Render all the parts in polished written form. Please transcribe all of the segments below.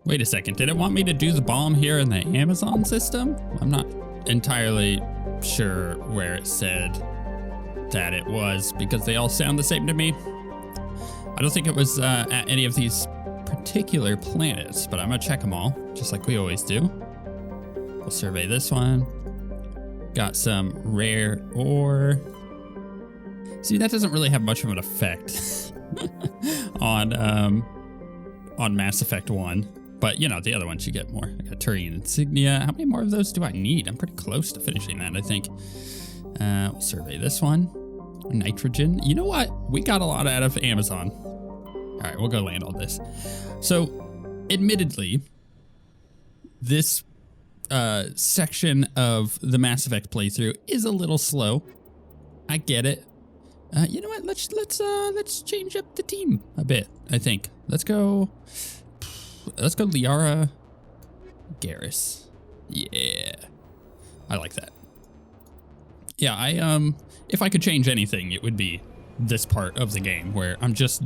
Wait a second, did it want me to do the bomb here in the Amazon system? I'm not entirely sure where it said that it was, because they all sound the same to me. I don't think it was at any of these particular planets, but I'm gonna check them all, just like we always do. We'll survey this one. Got some rare ore. See, that doesn't really have much of an effect on Mass Effect 1. But, you know, the other ones you get more. I got Turian Insignia. How many more of those do I need? I'm pretty close to finishing that, I think. We'll survey this one. Nitrogen. You know what? We got a lot out of Amazon. All right, we'll go land all this. So, admittedly, this section of the Mass Effect playthrough is a little slow. I get it. You know what? Let's change up the team a bit, I think. Let's go Liara Garrus. Yeah. I like that. Yeah, if I could change anything, it would be this part of the game where I'm just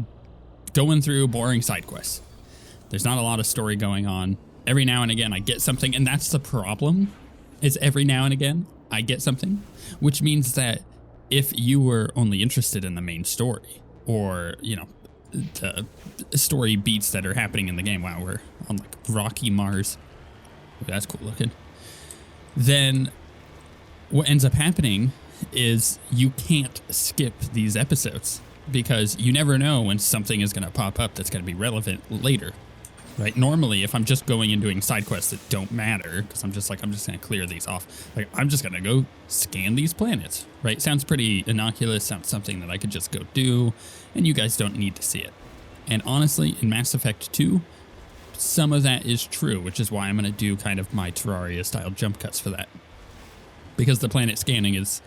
going through boring side quests. There's not a lot of story going on. Every now and again I get something, and that's the problem, is every now and again I get something, which means that if you were only interested in the main story, or, you know, the story beats that are happening in the game, wow, we're on like rocky Mars. Ooh, that's cool looking. Then what ends up happening is you can't skip these episodes, because you never know when something is going to pop up that's going to be relevant later, right? Normally, if I'm just going and doing side quests that don't matter, because I'm just going to clear these off, like I'm just going to go scan these planets, right? Sounds pretty innocuous, sounds something that I could just go do, and you guys don't need to see it. And honestly, in Mass Effect 2, some of that is true, which is why I'm going to do kind of my Terraria-style jump cuts for that. Because the planet scanning is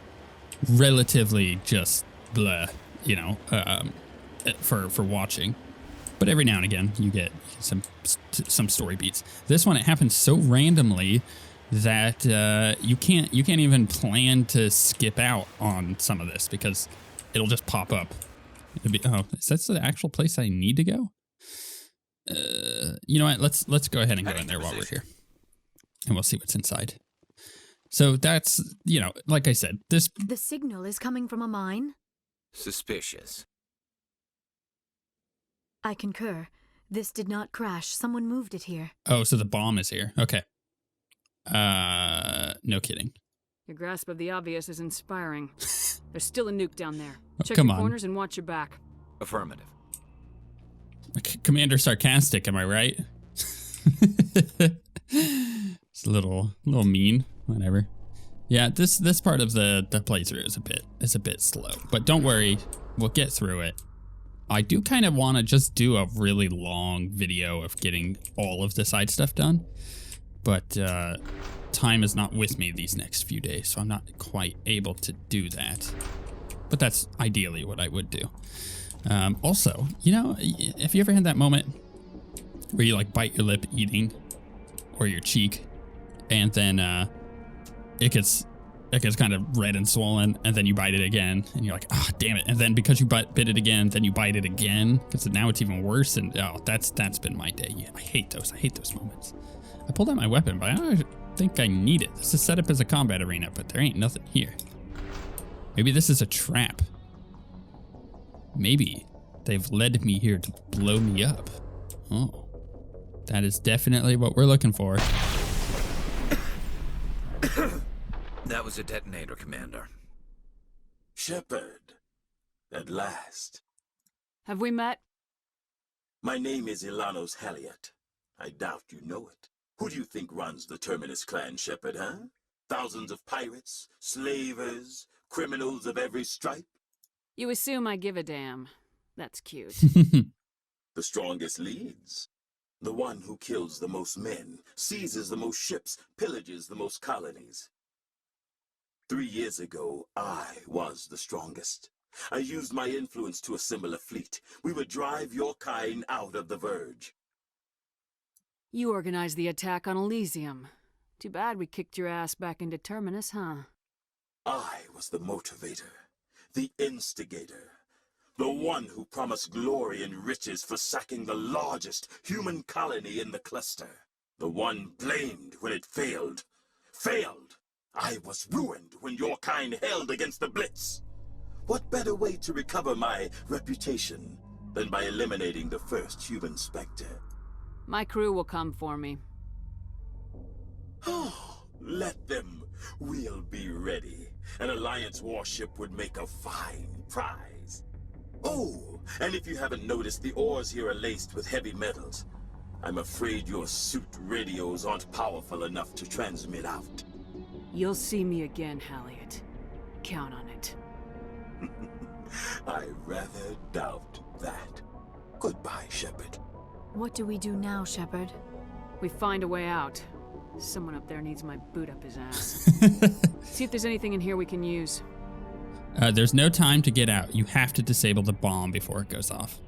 relatively just blah, you know, for watching. But every now and again, you get some story beats. This one, it happens so randomly that you can't even plan to skip out on some of this, because it'll just pop up. It'll be, oh, is that the actual place I need to go? You know what? Let's go ahead and go in there while we're here, and we'll see what's inside. So that's, you know, like I said, this... The signal is coming from a mine? Suspicious. I concur. This did not crash. Someone moved it here. Oh, so the bomb is here. Okay. No kidding. Your grasp of the obvious is inspiring. There's still a nuke down there. Check come your on. corners and watch your back. Affirmative. Commander Sarcastic, am I right? It's a little mean. Whatever. Yeah, this part of the playthrough is a bit slow, but don't worry, we'll get through it. I do kind of want to just do a really long video of getting all of the side stuff done, but time is not with me these next few days, so I'm not quite able to do that. But that's ideally what I would do. Also, you know, have you ever had that moment where you like bite your lip eating, or your cheek, and then it gets kind of red and swollen, and then you bite it again, and you're like, ah, oh, damn it. And then because you bit it again, then you bite it again, because now it's even worse, and oh, that's been my day. Yeah, I hate those moments. I pulled out my weapon, but I don't think I need it. This is set up as a combat arena, but there ain't nothing here. Maybe this is a trap. Maybe they've led me here to blow me up. Oh, that is definitely what we're looking for. That was a detonator, Commander. Shepard, at last. Have we met? My name is Ilanos Halliot. I doubt you know it. Who do you think runs the Terminus clan, Shepard, huh? Thousands of pirates, slavers, criminals of every stripe? You assume I give a damn. That's cute. The strongest leads. The one who kills the most men, seizes the most ships, pillages the most colonies. 3 years ago, I was the strongest. I used my influence to assemble a fleet. We would drive your kind out of the Verge. You organized the attack on Elysium. Too bad we kicked your ass back into Terminus, huh? I was the motivator, the instigator. The one who promised glory and riches for sacking the largest human colony in the cluster. The one blamed when it failed. Failed! I was ruined when your kind held against the Blitz. What better way to recover my reputation than by eliminating the first human Spectre? My crew will come for me. Let them. We'll be ready. An Alliance warship would make a fine prize. Oh, and if you haven't noticed, the ores here are laced with heavy metals. I'm afraid your suit radios aren't powerful enough to transmit out. You'll see me again, Halliot. Count on it. I rather doubt that. Goodbye, Shepard. What do we do now, Shepard? We find a way out. Someone up there needs my boot up his ass. See if there's anything in here we can use. There's no time to get out. You have to disable the bomb before it goes off.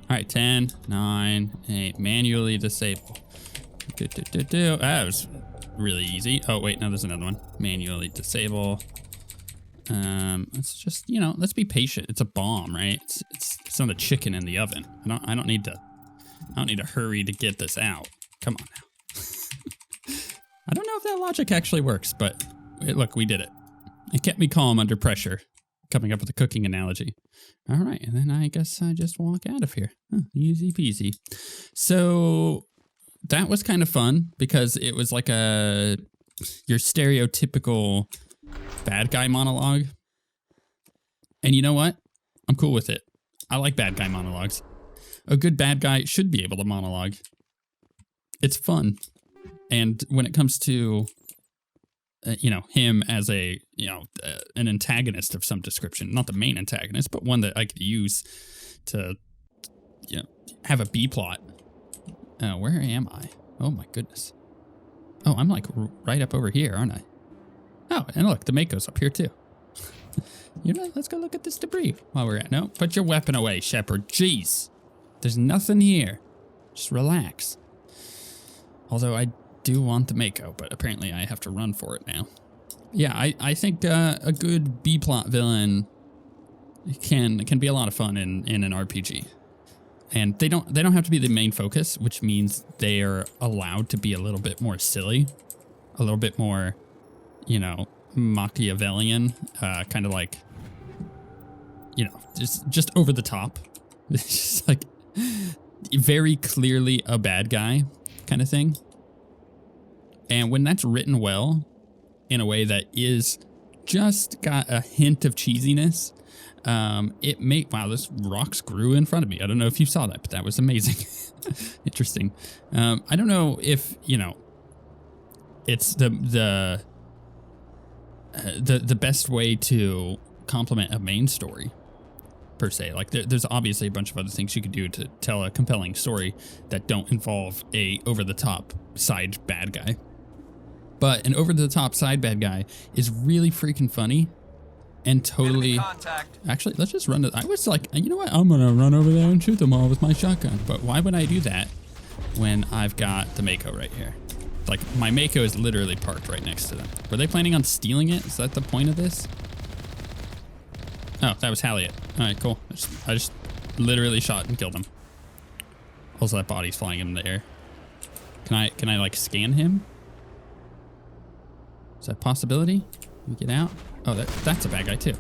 All right, 10, 9, 8. Manually disable. That was really easy. Oh, wait, no, there's another one. Manually disable. Let's just, let's be patient. It's a bomb, right? It's not a chicken in the oven. I don't need to hurry to get this out. Come on now. I don't know if that logic actually works, but look, we did it. It kept me calm under pressure. Coming up with a cooking analogy. All right, and then I guess I just walk out of here. Easy peasy. So that was kind of fun because it was like your stereotypical bad guy monologue. And you know what? I'm cool with it. I like bad guy monologues. A good bad guy should be able to monologue. It's fun. And when it comes to him as an antagonist of some description, not the main antagonist, but one that I could use to, have a B plot. Where am I? Oh my goodness. Oh, I'm like right up over here, aren't I? Oh, and look, the Mako's up here too. Let's go look at this debris while we're at. No, put your weapon away, Shepard. Jeez. There's nothing here. Just relax. Although I do want the Mako, but apparently I have to run for it now. Yeah, I think a good B-plot villain can be a lot of fun in an RPG. And they don't have to be the main focus, which means they are allowed to be a little bit more silly, a little bit more, Machiavellian, kind of like, just over the top. It's just like very clearly a bad guy kind of thing. And when that's written well, in a way that is just got a hint of cheesiness, wow, this rocks grew in front of me. I don't know if you saw that, but that was amazing. Interesting. I don't know if, it's the best way to complement a main story, per se. Like there's obviously a bunch of other things you could do to tell a compelling story that don't involve a over-the-top side bad guy. But an over-the-top side bad guy is really freaking funny and totally... Actually, let's just run to... I was like, you know what? I'm going to run over there and shoot them all with my shotgun. But why would I do that when I've got the Mako right here? Like, my Mako is literally parked right next to them. Were they planning on stealing it? Is that the point of this? Oh, that was Halliot. All right, cool. I just literally shot and killed him. Also, that body's flying in the air. Can I like scan him? Is that a possibility? Can we get out? Oh, that's a bad guy too.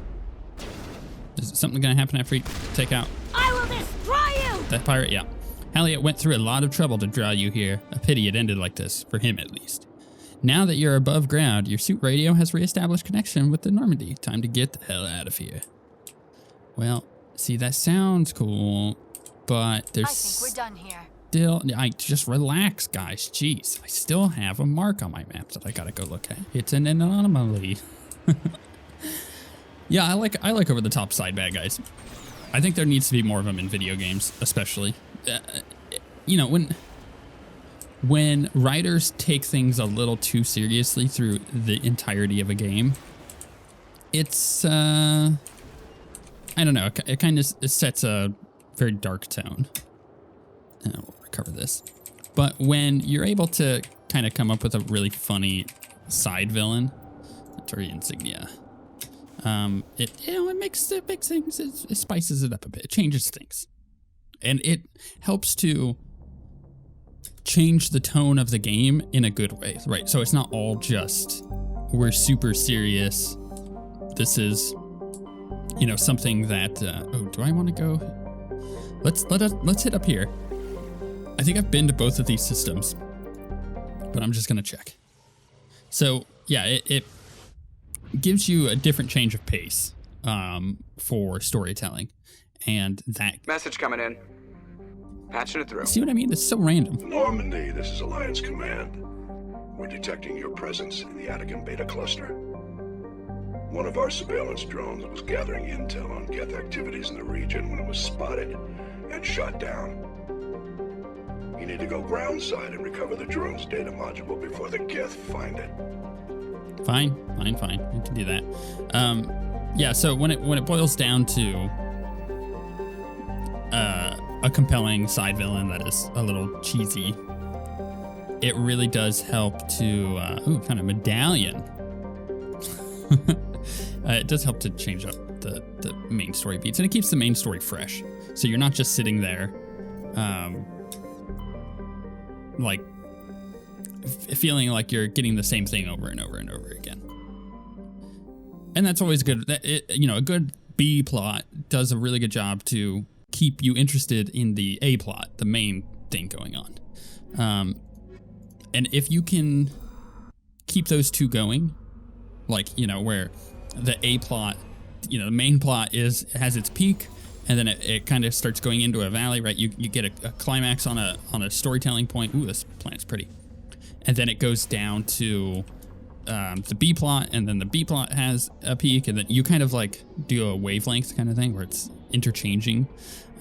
Is something gonna happen after we take out? I will destroy you! That pirate, yeah. Halliot went through a lot of trouble to draw you here. A pity it ended like this, for him at least. Now that you're above ground, your suit radio has reestablished connection with the Normandy. Time to get the hell out of here. Well, see, that sounds cool, but there's... I think we're done here. Still, just relax, guys. Jeez, I still have a mark on my map that I gotta go look at. It's an anomaly. Yeah, I like over the top side bad guys. I think there needs to be more of them in video games, especially. When writers take things a little too seriously through the entirety of a game, it's I don't know. It kind of sets a very dark tone. We'll recover this. But when you're able to kind of come up with a really funny side villain, Artillery insignia, it makes things, it spices it up a bit, it changes things, and it helps to change the tone of the game in a good way, right? So it's not all just we're super serious. This is, something that. Do I want to go? Let's hit up here. I think I've been to both of these systems, but I'm just gonna check. So yeah, it gives you a different change of pace for storytelling, and that Message coming in. Patching it through. see what I mean? It's so random. Normandy, this is Alliance Command. We're detecting your presence in the Attican Beta Cluster. One of our surveillance drones was gathering intel on Geth activities in the region when it was spotted and shot down. You need to go groundside and recover the drone's data module before the Geth find it. Fine. We can do that. Yeah. So when it boils down to a compelling side villain that is a little cheesy, it really does help to kind of medallion. It does help to change up the main story beats, and it keeps the main story fresh. So you're not just sitting there, like feeling like you're getting the same thing over and over and over again. And that's always good. A good B plot does a really good job to keep you interested in the A plot, the main thing going on. And if you can keep those two going, like, where the A plot, the main plot has its peak, and then it kind of starts going into a valley, right? You get a climax on a storytelling point. Ooh, this planet's pretty. And then it goes down to the B plot, and then the B plot has a peak, and then you kind of like do a wavelength kind of thing where it's interchanging.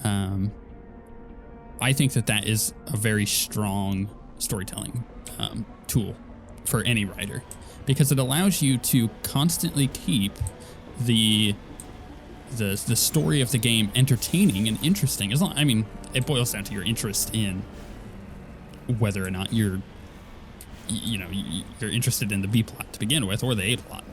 I think that is a very strong storytelling tool for any writer, because it allows you to constantly keep the story of the game entertaining and interesting. It boils down to your interest in whether or not you're interested in the B plot to begin with, or the A plot.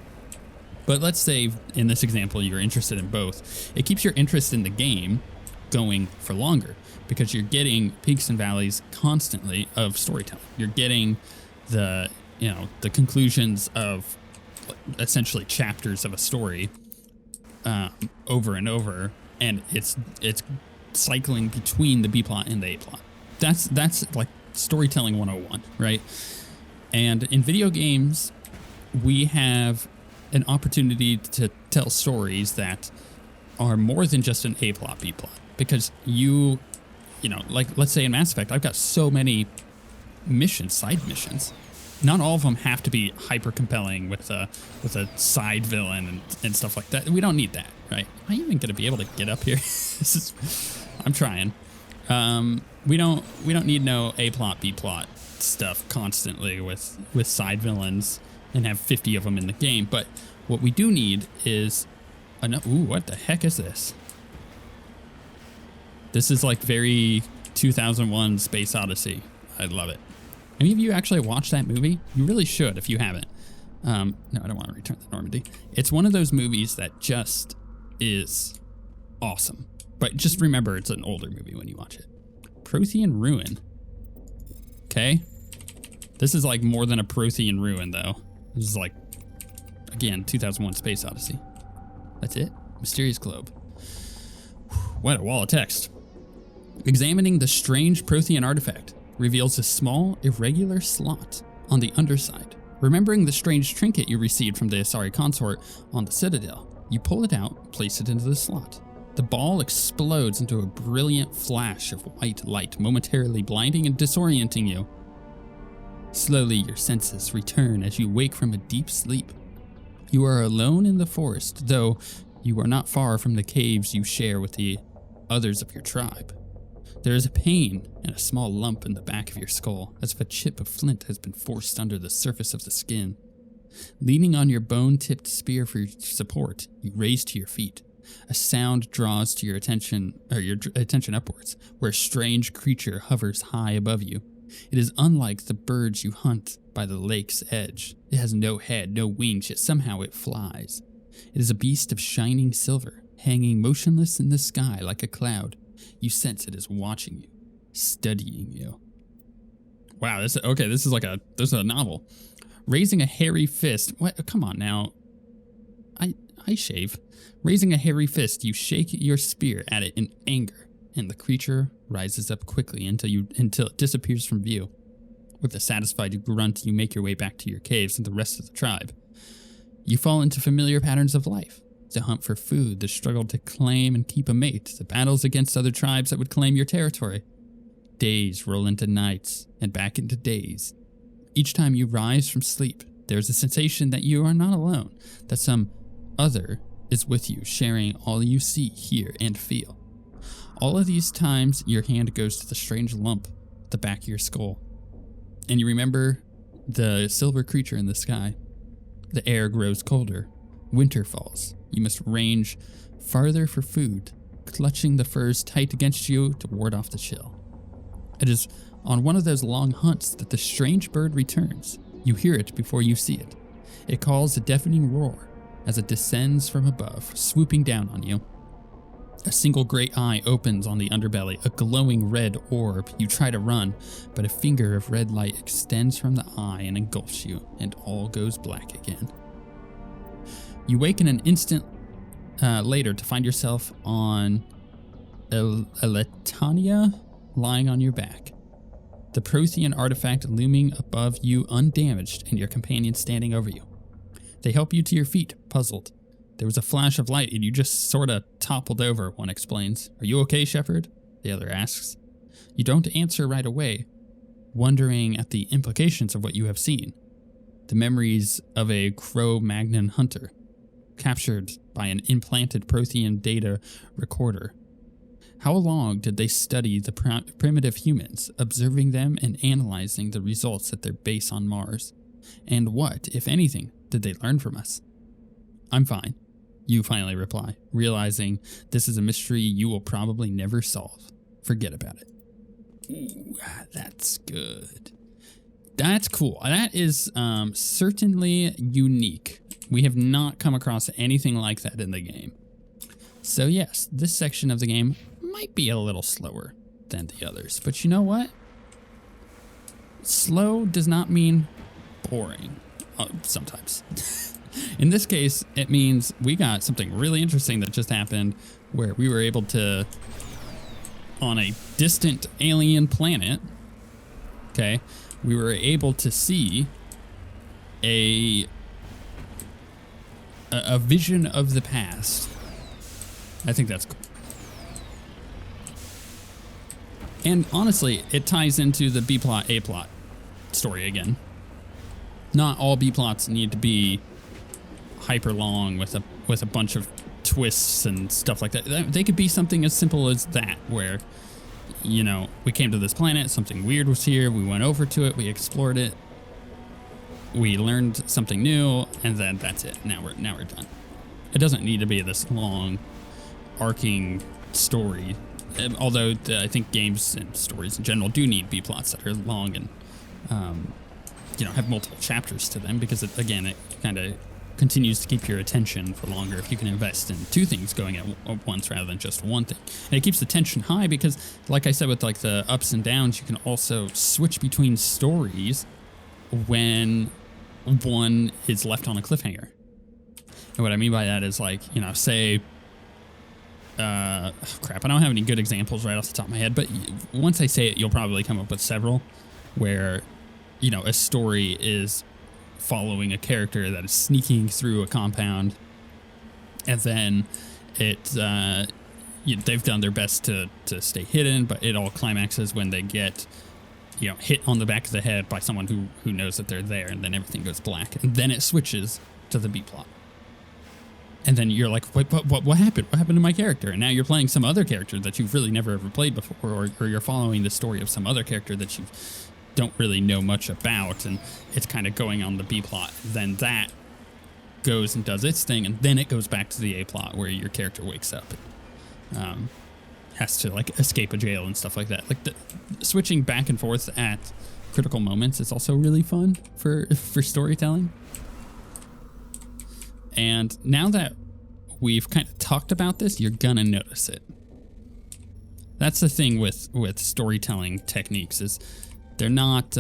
But let's say in this example, you're interested in both. It keeps your interest in the game going for longer, because you're getting peaks and valleys constantly of storytelling. You're getting the conclusions of essentially chapters of a story over and over, and it's cycling between the B plot and the A plot. That's like storytelling 101, right? And in video games, we have an opportunity to tell stories that are more than just an A plot, B plot, because like let's say in Mass Effect, I've got so many missions, side missions. Not all of them have to be hyper compelling with a side villain and stuff like that. We don't need that, right? Am I even gonna be able to get up here? I'm trying. We don't need no A plot, B plot stuff constantly with side villains and have 50 of them in the game. But what we do need is ooh, what the heck is this? This is like very 2001 Space Odyssey. I love it. Any of you actually watched that movie? You really should if you haven't. No, I don't want to return to Normandy. It's one of those movies that just is awesome. But just remember, it's an older movie when you watch it. Prothean Ruin. Okay. This is like more than a Prothean Ruin, though. This is like, again, 2001 Space Odyssey. That's it? Mysterious Globe. What a wall of text. Examining the strange Prothean artifact reveals a small, irregular slot on the underside. Remembering the strange trinket you received from the Asari consort on the Citadel, you pull it out, place it into the slot. The ball explodes into a brilliant flash of white light, momentarily blinding and disorienting you. Slowly, your senses return as you wake from a deep sleep. You are alone in the forest, though you are not far from the caves you share with the others of your tribe. There is a pain and a small lump in the back of your skull, as if a chip of flint has been forced under the surface of the skin. Leaning on your bone-tipped spear for support, you raise to your feet. A sound draws to your attention upwards, where a strange creature hovers high above you. It is unlike the birds you hunt by the lake's edge. It has no head, no wings, yet somehow it flies. It is a beast of shining silver, hanging motionless in the sky like a cloud. You sense it is watching you, studying you. Wow, this is like this is a novel. Raising a hairy fist. What? Come on now. I shave. Raising a hairy fist, you shake your spear at it in anger, and the creature rises up quickly until it disappears from view. With a satisfied grunt, you make your way back to your caves and the rest of the tribe. You fall into familiar patterns of life. The hunt for food, the struggle to claim and keep a mate, the battles against other tribes that would claim your territory. Days roll into nights, and back into days. Each time you rise from sleep, there's a sensation that you are not alone, that some other is with you, sharing all you see, hear, and feel. All of these times, your hand goes to the strange lump at the back of your skull, and you remember the silver creature in the sky. The air grows colder. Winter falls. You must range farther for food, clutching the furs tight against you to ward off the chill. It is on one of those long hunts that the strange bird returns. You hear it before you see it. It calls a deafening roar as it descends from above, swooping down on you. A single great eye opens on the underbelly, a glowing red orb. You try to run, but a finger of red light extends from the eye and engulfs you, and all goes black again. You wake in an instant later to find yourself on Eletania, lying on your back. The Prothean artifact looming above you undamaged, and your companion standing over you. They help you to your feet, puzzled. There was a flash of light and you just sorta toppled over, one explains. Are you okay, Shepard? The other asks. You don't answer right away, wondering at the implications of what you have seen. The memories of a Cro-Magnon hunter, captured by an implanted Prothean data recorder. How long did they study the primitive humans, observing them and analyzing the results at their base on Mars? And what, if anything, did they learn from us? I'm fine, you finally reply, realizing this is a mystery you will probably never solve. Forget about it. Ooh, that's good. That's cool. That is certainly unique. We have not come across anything like that in the game. So yes, this section of the game might be a little slower than the others, but you know what? Slow does not mean boring. Sometimes. In this case, it means we got something really interesting that just happened where we were able to, on a distant alien planet, okay, we were able to see a vision of the past. I think that's cool. And honestly, it ties into the B-plot, A-plot story again. Not all B-plots need to be hyper long with a bunch of twists and stuff like that. They could be something as simple as that, where, you know, we came to this planet, something weird was here, we went over to it, we explored it, we learned something new, and then that's it. Now we're done. It doesn't need to be this long, arcing story. Although I think games and stories in general do need B-plots that are long and you know, have multiple chapters to them, because it kind of continues to keep your attention for longer if you can invest in two things going at once rather than just one thing. And it keeps the tension high because, like I said, with like the ups and downs, you can also switch between stories when one is left on a cliffhanger. And what I mean by that is, like, you know, say, crap, I don't have any good examples right off the top of my head, but once I say it, you'll probably come up with several where, you know, a story is following a character that is sneaking through a compound, and then they've done their best to stay hidden, but it all climaxes when they get, you know, hit on the back of the head by someone who knows that they're there, and then everything goes black, and then it switches to the B-plot. And then you're like, wait, what happened? What happened to my character? And now you're playing some other character that you've really never ever played before, or you're following the story of some other character that you don't really know much about, and it's kind of going on the B-plot. Then that goes and does its thing, and then it goes back to the A-plot where your character wakes up and has to, like, escape a jail and stuff like that. Like, switching back and forth at critical moments is also really fun for storytelling. And now that we've kind of talked about this, you're gonna notice it. That's the thing with storytelling techniques, is they're not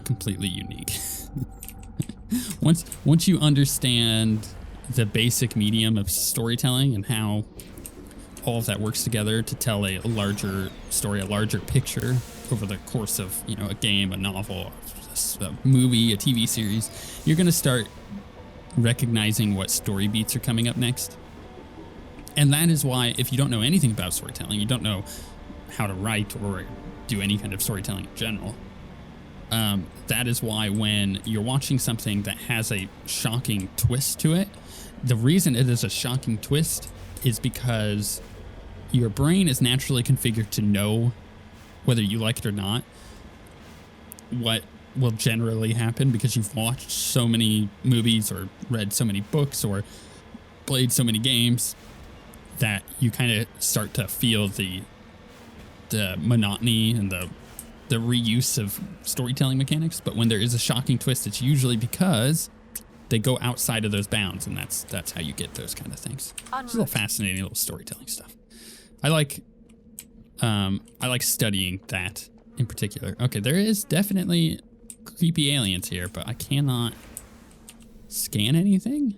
completely unique. Once you understand the basic medium of storytelling and how all of that works together to tell a larger story, a larger picture over the course of, you know, a game, a novel, a movie, a TV series, you're going to start recognizing what story beats are coming up next. And that is why, if you don't know anything about storytelling, you don't know how to write or do any kind of storytelling in general, that is why when you're watching something that has a shocking twist to it, the reason it is a shocking twist is because your brain is naturally configured to know, whether you like it or not, what will generally happen, because you've watched so many movies or read so many books or played so many games that you kind of start to feel the monotony and the reuse of storytelling mechanics. But when there is a shocking twist, it's usually because they go outside of those bounds, and that's how you get those kind of things. It's a little fascinating little storytelling stuff. I like studying that in particular. Okay, there is definitely creepy aliens here, but I cannot scan anything.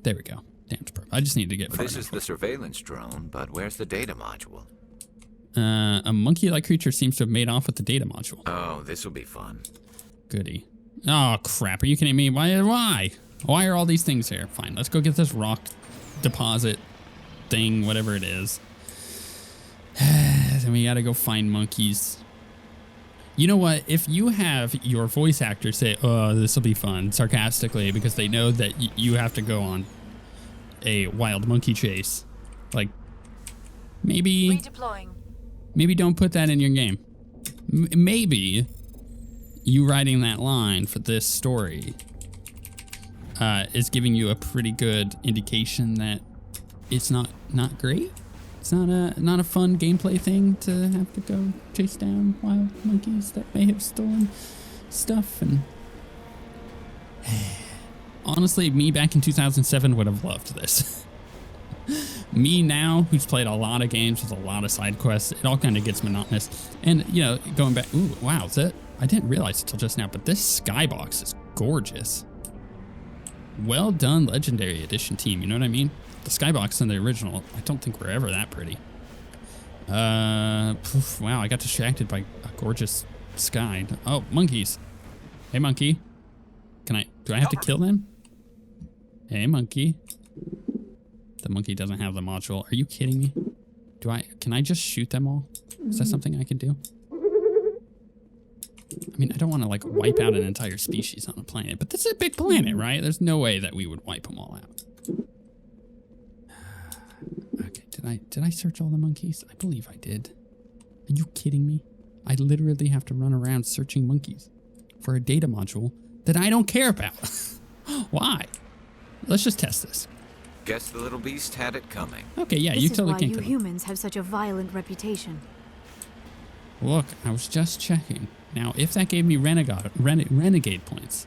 There we go. Damn, I just need to get far This is enough. the surveillance drone, but where's the data module? A monkey-like creature seems to have made off with the data module. Oh, this will be fun. Goody. Oh, crap. Are you kidding me? Why? Why are all these things here? Fine, let's go get this rock deposit thing, whatever it is. Then we gotta go find monkeys. You know what? If you have your voice actor say, oh, this will be fun, sarcastically, because they know that you have to go on a wild monkey chase, like, maybe don't put that in your game. Maybe you writing that line for this story is giving you a pretty good indication that it's not great. It's not a fun gameplay thing to have to go chase down wild monkeys that may have stolen stuff. And honestly, me back in 2007 would have loved this. Me now, who's played a lot of games with a lot of side quests, it all kind of gets monotonous. And, you know, going back, ooh, wow, I didn't realize it till just now, but this skybox is gorgeous. Well done, Legendary Edition team, you know what I mean? The skybox in the original, I don't think were ever that pretty. Wow, I got distracted by a gorgeous sky. Oh, monkeys. Hey, monkey. Do I have to kill them? Hey, monkey. The monkey doesn't have the module. Are you kidding me? Can I just shoot them all? Is that something I can do? I mean, I don't want to like wipe out an entire species on a planet, but this is a big planet, right? There's no way that we would wipe them all out. Okay, did I search all the monkeys? I believe I did. Are you kidding me? I literally have to run around searching monkeys for a data module that I don't care about. Why? Let's just test this. Guess the little beast had it coming. Okay, yeah, you totally can't This is why you kill them. humans have such a violent reputation. Look, I was just checking. Now, if that gave me renegade points,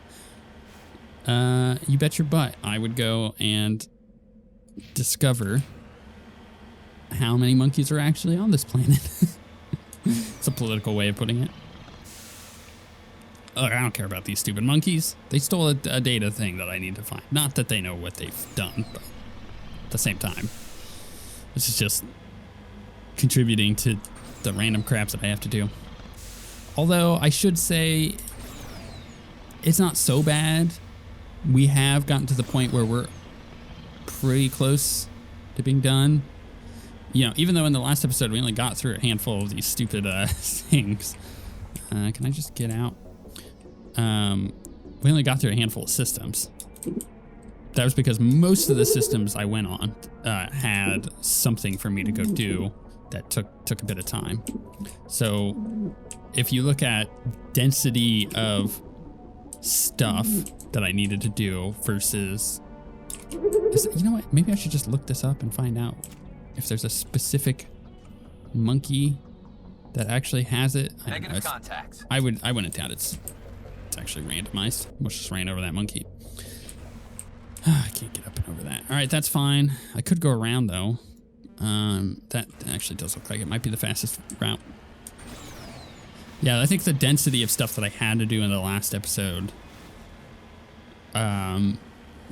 you bet your butt I would go and discover how many monkeys are actually on this planet. It's a political way of putting it. Look, I don't care about these stupid monkeys. They stole a data thing that I need to find. Not that they know what they've done, but at the same time, this is just contributing to the random crap that I have to do. Although I should say it's not so bad. We have gotten to the point where we're pretty close to being done. You know, even though in the last episode we only got through a handful of these stupid things. Can I just get out? We only got through a handful of systems. That was because most of the systems I went on had something for me to go do that took a bit of time. So if you look at density of stuff that I needed to do versus, you know what? Maybe I should just look this up and find out if there's a specific monkey that actually has it. Negative contacts. I wouldn't doubt it's actually randomized. Let's just ran over that monkey. I can't get up and over that. All right, that's fine. I could go around, though. That actually does look like it might be the fastest route. Yeah, I think the density of stuff that I had to do in the last episode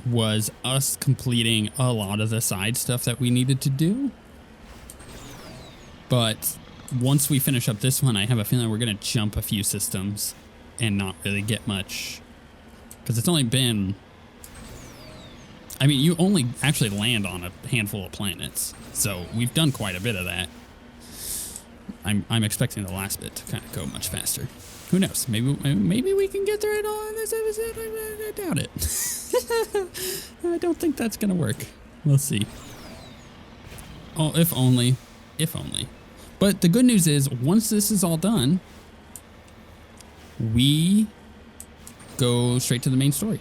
was us completing a lot of the side stuff that we needed to do. But once we finish up this one, I have a feeling we're going to jump a few systems and not really get much. Because it's only been... I mean, you only actually land on a handful of planets. So we've done quite a bit of that. I'm expecting the last bit to kind of go much faster. Who knows? Maybe we can get through it all in this episode. I doubt it. I don't think that's going to work. We'll see. Oh, if only. If only. But the good news is, once this is all done, we go straight to the main story.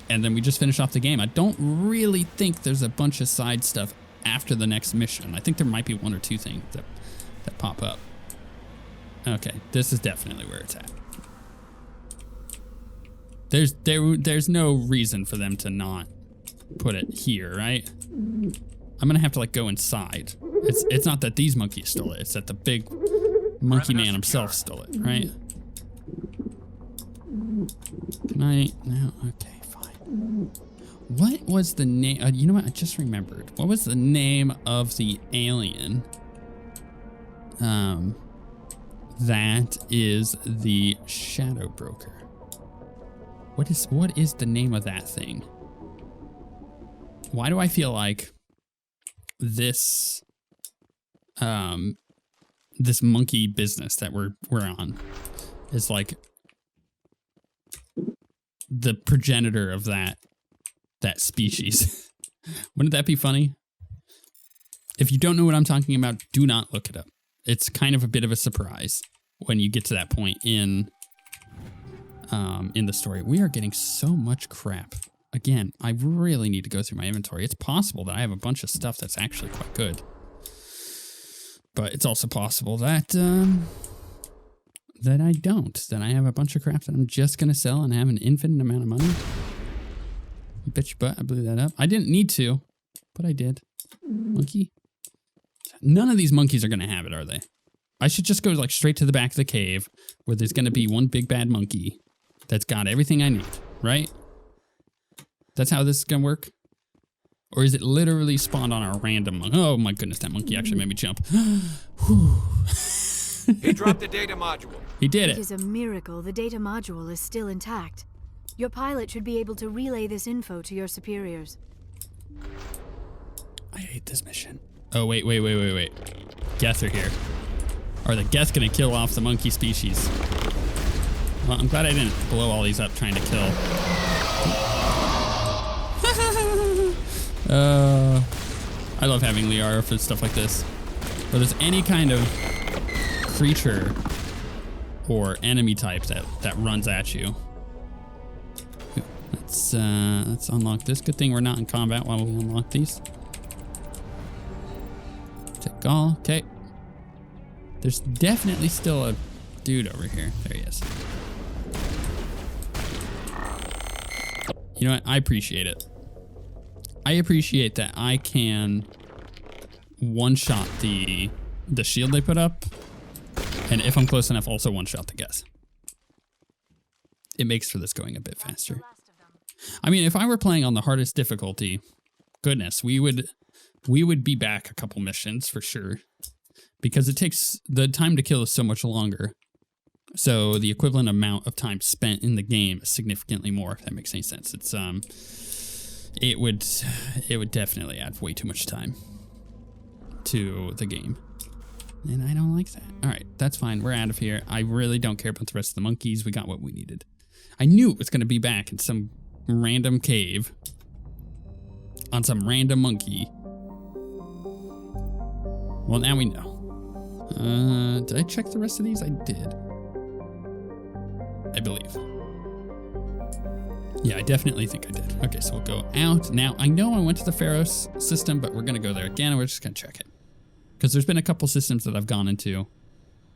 And then we just finish off the game. I don't really think there's a bunch of side stuff after the next mission. I think there might be one or two things that pop up. Okay, this is definitely where it's at. There's no reason for them to not put it here, right? I'm gonna have to like go inside. It's not that these monkeys stole it, it's that the big monkey man himself stole it, right? Can I no? Okay, fine. What was the name? You know what? I just remembered. What was the name of the alien? That is the Shadow Broker. What is the name of that thing? Why do I feel like this this monkey business that we're on is like the progenitor of that species? Wouldn't that be funny? If you don't know what I'm talking about, do not look it up. It's kind of a bit of a surprise when you get to that point in the story. We are getting so much crap. Again, I really need to go through my inventory. It's possible that I have a bunch of stuff that's actually quite good. But it's also possible that that I don't. That I have a bunch of crap that I'm just going to sell and have an infinite amount of money. You bet your butt I blew that up. I didn't need to, but I did. Monkey. None of these monkeys are going to have it, are they? I should just go like straight to the back of the cave where there's going to be one big bad monkey that's got everything I need, right? That's how this is going to work? Or is it literally spawned on a random monkey? Oh my goodness, that monkey actually made me jump. He dropped the data module. He did It it. is a miracle the data module is still intact. Your pilot should be able to relay this info to your superiors. I hate this mission. Oh, wait. Geth are here. Are the Geth gonna kill off the monkey species? Well, I'm glad I didn't blow all these up trying to kill. I love having Liara for stuff like this. But there's any kind of creature or enemy type that runs at you. Let's unlock this. Good thing we're not in combat while we unlock these. Take all. Okay. There's definitely still a dude over here. There he is. You know what? I appreciate it. I appreciate that I can one-shot the shield they put up, and if I'm close enough, also one-shot the Geth. It makes for this going a bit faster. I mean, if I were playing on the hardest difficulty, goodness, we would be back a couple missions for sure, because it takes the time to kill is so much longer. So the equivalent amount of time spent in the game is significantly more, if that makes any sense. It's it would definitely add way too much time to the game. And I don't like that. All right, that's fine. We're out of here. I really don't care about the rest of the monkeys. We got what we needed. I knew it was going to be back in some random cave on some random monkey. Well, now we know. Did I check the rest of these? I did. I believe. Yeah, I definitely think I did. Okay, so we'll go out. Now, I know I went to the Pharos system, but we're going to go there again, and we're just going to check it. Because there's been a couple systems that I've gone into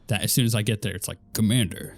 that as soon as I get there, it's like, Commander,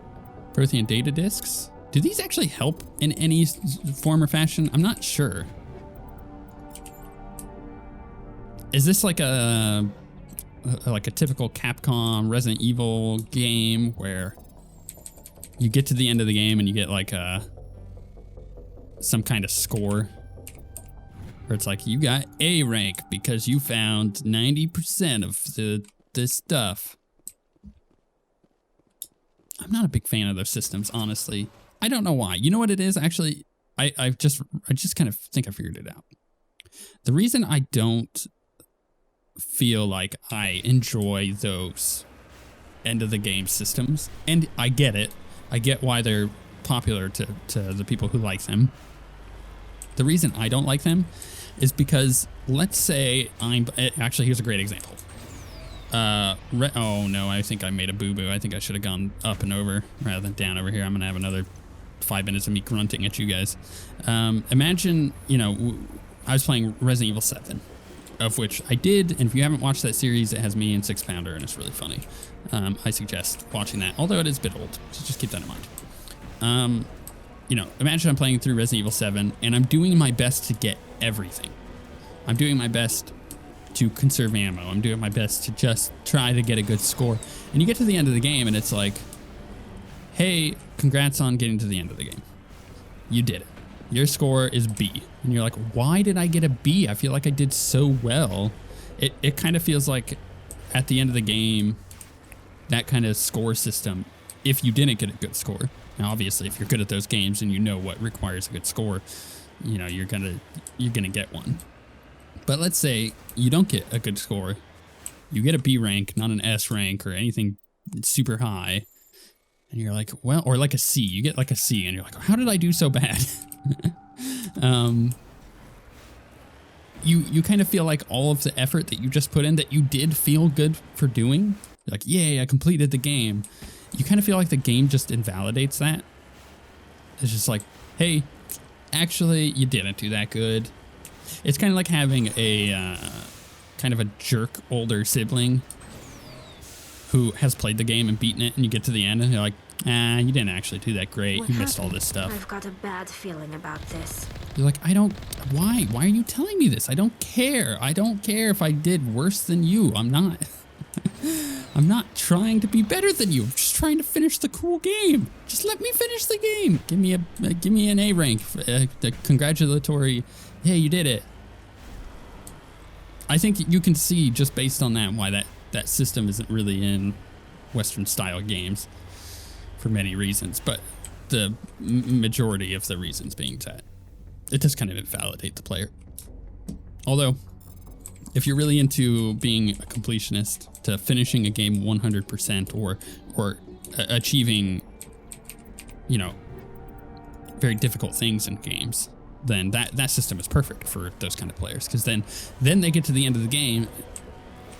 Prothean data disks. Do these actually help in any form or fashion? I'm not sure. Is this like a typical Capcom Resident Evil game where you get to the end of the game and you get like some kind of score? Where it's like, you got A rank because you found 90% of this stuff. I'm not a big fan of those systems, honestly. I don't know why. You know what it is? Actually, I just kind of think I figured it out. The reason I don't feel like I enjoy those end of the game systems, and I get it. I get why they're popular to the people who like them. The reason I don't like them is because, let's say actually, here's a great example. Oh no, I think I made a boo-boo. I think I should have gone up and over rather than down over here. I'm gonna have another 5 minutes of me grunting at you guys. Imagine, I was playing Resident Evil 7, of which I did, and if you haven't watched that series, it has me and Six Pounder, and it's really funny. I suggest watching that, although it is a bit old, so just keep that in mind. Imagine I'm playing through Resident Evil 7, and I'm doing my best to get everything. I'm doing my best to conserve ammo. I'm doing my best to just try to get a good score. And you get to the end of the game, and it's like, hey, congrats on getting to the end of the game. You did it. Your score is B. And you're like, why did I get a B? I feel like I did so well. It kind of feels like at the end of the game, that kind of score system, if you didn't get a good score. Now, obviously, if you're good at those games and you know what requires a good score, you're gonna get one. But let's say you don't get a good score. You get a B rank, not an S rank or anything super high. And you're like, well, or like a C. You get like a C and you're like, how did I do so bad? You kind of feel like all of the effort that you just put in, that you did feel good for doing. You're like, yay, I completed the game. You kind of feel like the game just invalidates that. It's just like, hey, actually, you didn't do that good. It's kind of like having a kind of a jerk older sibling who has played the game and beaten it, and you get to the end and you're like, you didn't actually do that great. You missed all this stuff. I've got a bad feeling about this. You're like, why? Why are you telling me this? I don't care. I don't care if I did worse than you. I'm not trying to be better than you. I'm just trying to finish the cool game. Just let me finish the game. Give me an A rank. The congratulatory, hey, you did it. I think you can see just based on that why that system isn't really in Western style games for many reasons, but the majority of the reasons being that it does kind of invalidate the player. Although, if you're really into being a completionist, to finishing a game 100% or achieving, very difficult things in games, then that system is perfect for those kind of players, because then they get to the end of the game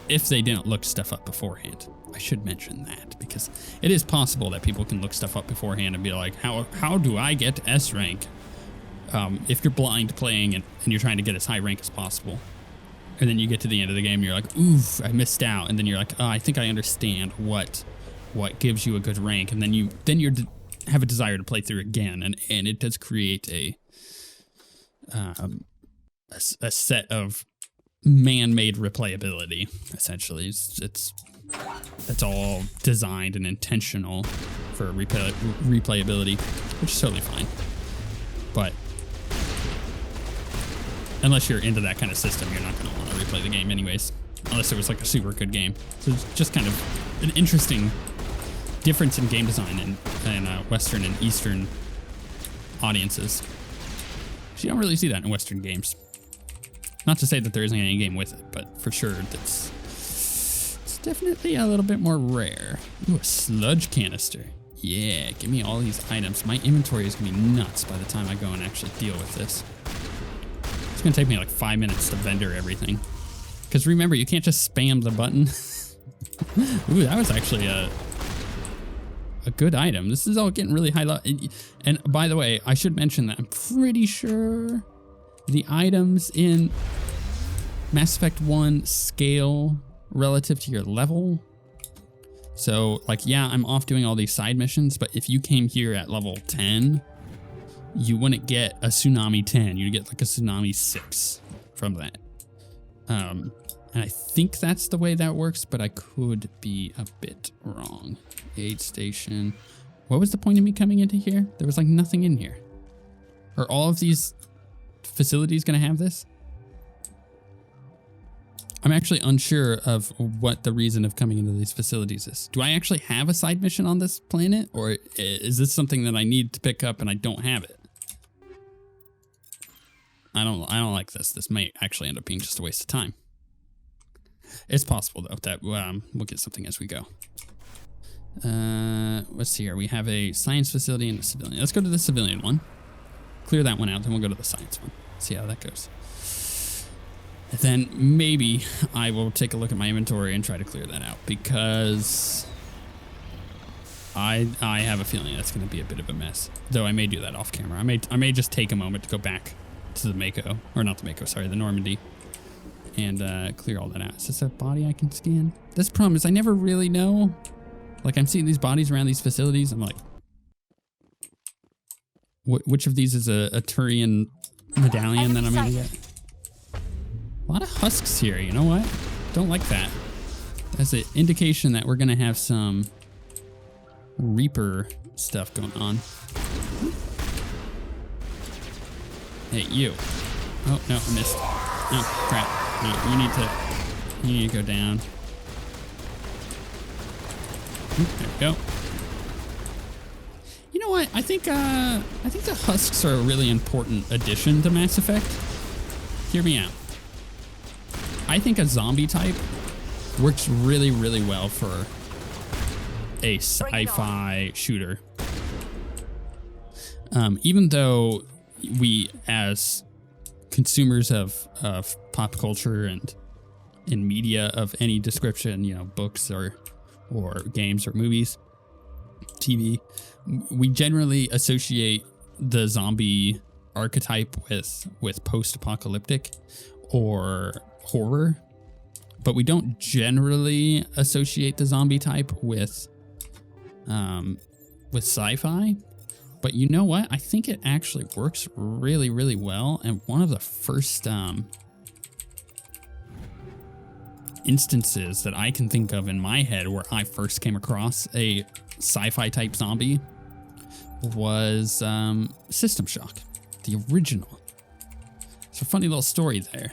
if they didn't look stuff up beforehand. I should mention that, because it is possible that people can look stuff up beforehand and be like, how do I get S rank? If you're blind playing and you're trying to get as high rank as possible, and then you get to the end of the game and you're like, oof, I missed out, and then you're like, oh, I think I understand what gives you a good rank, and then you have a desire to play through again, and it does create a set of man-made replayability. Essentially, it's all designed and intentional for replayability, which is totally fine. But unless you're into that kind of system, you're not going to want to replay the game anyways, unless it was like a super good game. So it's just kind of an interesting difference in game design in Western and Eastern audiences. You don't really see that in Western games. Not to say that there isn't any game with it, but for sure it's definitely a little bit more rare. Ooh, a sludge canister. Yeah, give me all these items. My inventory is going to be nuts by the time I go and actually deal with this. It's going to take me like 5 minutes to vendor everything. Because remember, you can't just spam the button. Ooh, that was actually a good item. This is all getting really high level. And by the way, I should mention that I'm pretty sure the items in Mass Effect 1 scale relative to your level. So, like, yeah, I'm off doing all these side missions, but if you came here at level 10, you wouldn't get a Tsunami 10. You'd get like a Tsunami 6 from that. And I think that's the way that works, but I could be a bit wrong. Aid station. What was the point of me coming into here? There was like nothing in here. Are all of these facilities going to have this? I'm actually unsure of what the reason of coming into these facilities is. Do I actually have a side mission on this planet, or is this something that I need to pick up and I don't have it? I don't like this. This may actually end up being just a waste of time. It's possible though that we'll get something as we go. Let's see here. We have a science facility and a civilian. Let's go to the civilian one. Clear that one out, then we'll go to the science one. See how that goes. And then maybe I will take a look at my inventory and try to clear that out, because I have a feeling that's going to be a bit of a mess. Though I may do that off camera. I may just take a moment to go back to the Mako, or not the Mako, sorry, the Normandy, and clear all that out. Is this a body I can scan? This problem is I never really know. Like, I'm seeing these bodies around these facilities. I'm like, which of these is a Turian medallion that I'm going to get? A lot of husks here, you know what? Don't like that. That's an indication that we're going to have some Reaper stuff going on. Hey, you. Oh, no, I missed. Oh, crap. No, you need to go down. There we go. You know what? I think the husks are a really important addition to Mass Effect. Hear me out. I think a zombie type works really, really well for a sci-fi shooter. Even though we, as consumers of pop culture and in media of any description, you know, books or games or movies, TV, we generally associate the zombie archetype with post-apocalyptic or horror, but we don't generally associate the zombie type with sci-fi. But you know what? I think it actually works really, really well. And one of the first instances that I can think of in my head where I first came across a sci-fi type zombie was System Shock, the original. It's a funny little story there.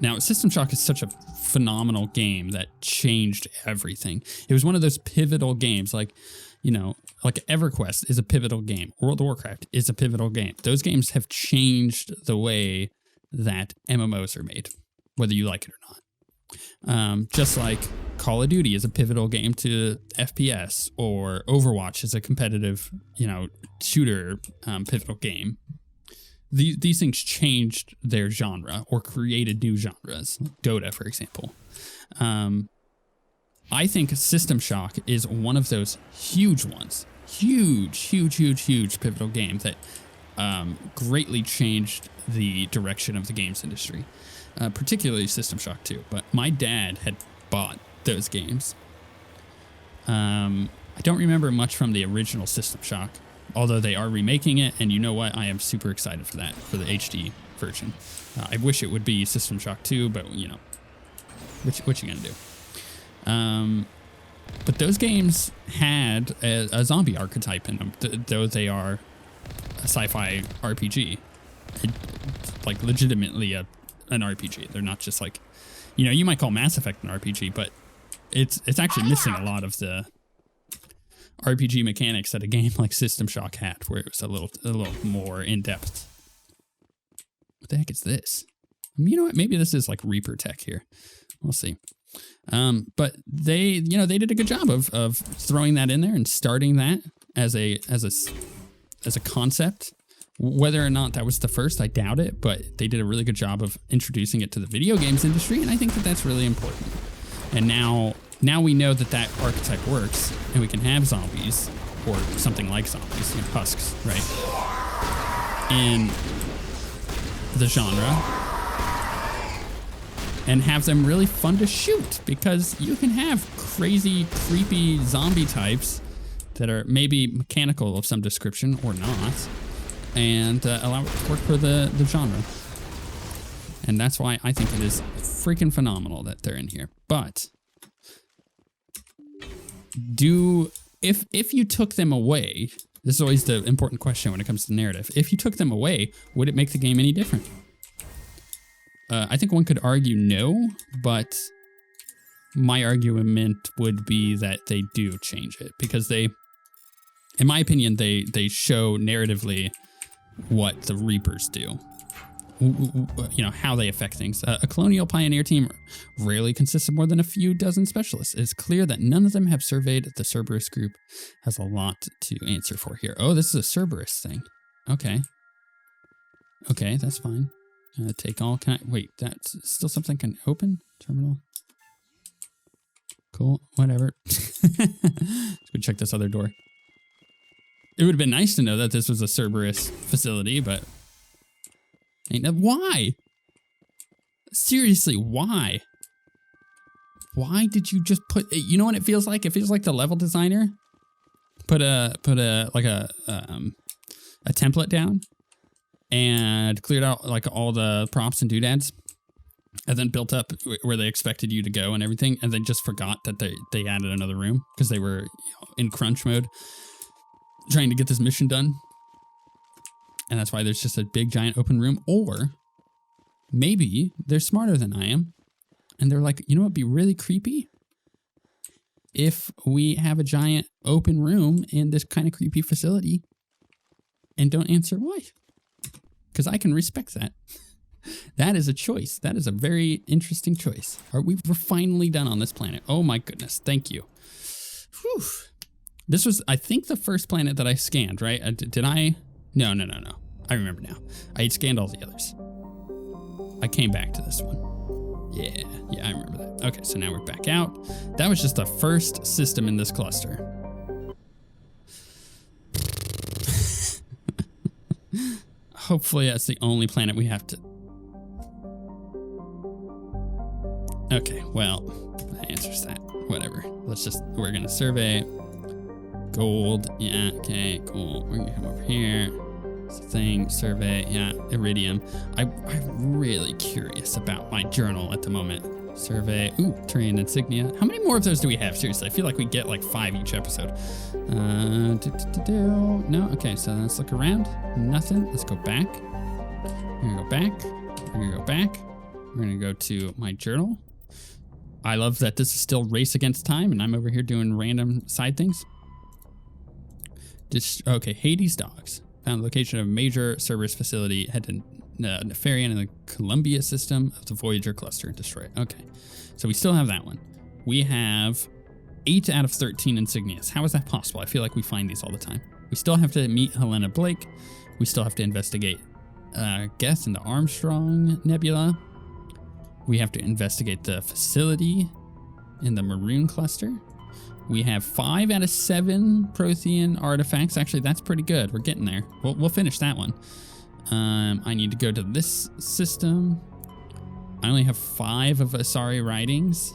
Now, System Shock is such a phenomenal game that changed everything. It was one of those pivotal games, like, you know, like EverQuest is a pivotal game. World of Warcraft is a pivotal game. Those games have changed the way that MMOs are made, whether you like it or not. Just like Call of Duty is a pivotal game to FPS, or Overwatch is a competitive, you know, shooter pivotal game. These things changed their genre or created new genres. Dota, for example. I think System Shock is one of those huge ones. Huge pivotal games that greatly changed the direction of the games industry. Particularly System Shock 2. But my dad had bought those games. I don't remember much from the original System Shock, although they are remaking it, and you know what? I am super excited for that, for the HD version. I wish it would be System Shock 2, but, you know, what you gonna do? But those games had a zombie archetype in them, though they are a sci-fi RPG. Like, legitimately an RPG. They're not just like, you know, you might call Mass Effect an RPG, but it's actually missing a lot of the RPG mechanics that a game like System Shock had, where it was a little more in depth. What the heck is this? You know what? Maybe this is like Reaper tech here. We'll see. But they did a good job of throwing that in there and starting that as a concept. Whether or not that was the first, I doubt it, but they did a really good job of introducing it to the video games industry, and I think that that's really important. And now we know that archetype works, and we can have zombies, or something like zombies, you know, husks, right, in the genre. and have them really fun to shoot, because you can have crazy, creepy zombie types that are maybe mechanical of some description or not, and allow it to work for the genre. And that's why I think it is freaking phenomenal that they're in here. But if you took them away, this is always the important question when it comes to narrative. If you took them away, would it make the game any different? I think one could argue no, but my argument would be that they do change it, because they, in my opinion, they show narratively what the Reapers do. You know, how they affect things. A colonial pioneer team rarely consists of more than a few dozen specialists. It's clear that none of them have surveyed the Cerberus group. Has a lot to answer for here. Oh, this is a Cerberus thing. Okay. Okay, that's fine. Take all. Can I wait? That's still something can open terminal. Cool. Whatever. Let's go check this other door. It would have been nice to know that this was a Cerberus facility, but why? Seriously, why? Why did you just put? You know what it feels like? It feels like the level designer put a template down and cleared out like all the props and doodads, and then built up where they expected you to go and everything, and they just forgot that they added another room because they were in crunch mode trying to get this mission done. And that's why there's just a big giant open room. Or maybe they're smarter than I am, and they're like, you know what would be really creepy? If we have a giant open room in this kind of creepy facility and don't answer why. Because I can respect that. That is a choice. That is a very interesting choice. We're finally done on this planet. Oh my goodness. Thank you. Whew. This was, I think, the first planet that I scanned, right? Did I? No. I remember now. I had scanned all the others. I came back to this one. Yeah, I remember that. Okay, so now we're back out. That was just the first system in this cluster. Hopefully that's the only planet we have to... Okay, well, that answers that. Whatever. We're gonna survey. Gold, yeah, okay, cool. We're gonna come over here. Thing, survey, yeah, iridium. I'm really curious about my journal at the moment. Survey, ooh, terrain insignia. How many more of those do we have? Seriously, I feel like we get like 5 each episode. No, okay, so let's look around. Nothing. Let's go back. We're gonna go back. We're gonna go back. We're gonna go to my journal. I love that this is still race against time, and I'm over here doing random side things. Okay, Hades dogs. Found the location of a major Cerberus facility. Head to Nefarian in the Columbia system of the Voyager cluster. Destroy it. Okay, so we still have that one. We have 8 out of 13 insignias. How is that possible? I feel like we find these all the time. We still have to meet Helena Blake. We still have to investigate Geth and the Armstrong Nebula. We have to investigate the facility in the Maroon cluster. We have 5 out of 7 Prothean artifacts. Actually, that's pretty good. We're getting there. We'll finish that one. I need to go to this system. I only have 5 of Asari writings.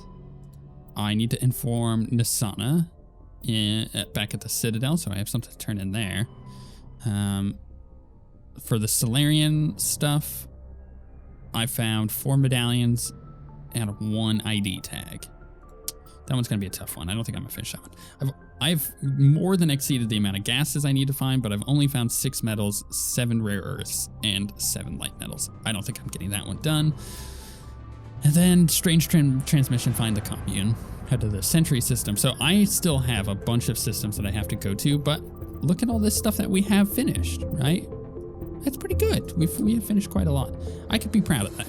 I need to inform Nasana back at the Citadel, so I have something to turn in there. For the Solarian stuff, I found 4 medallions out of 1 ID tag. That one's going to be a tough one. I don't think I'm going to finish that one. I've more than exceeded the amount of gases I need to find, but I've only found 6 metals, 7 rare earths, and 7 light metals. I don't think I'm getting that one done. And then strange transmission, find the commune, head to the Sentry system. So I still have a bunch of systems that I have to go to, but look at all this stuff that we have finished, right? That's pretty good. We have finished quite a lot. I could be proud of that.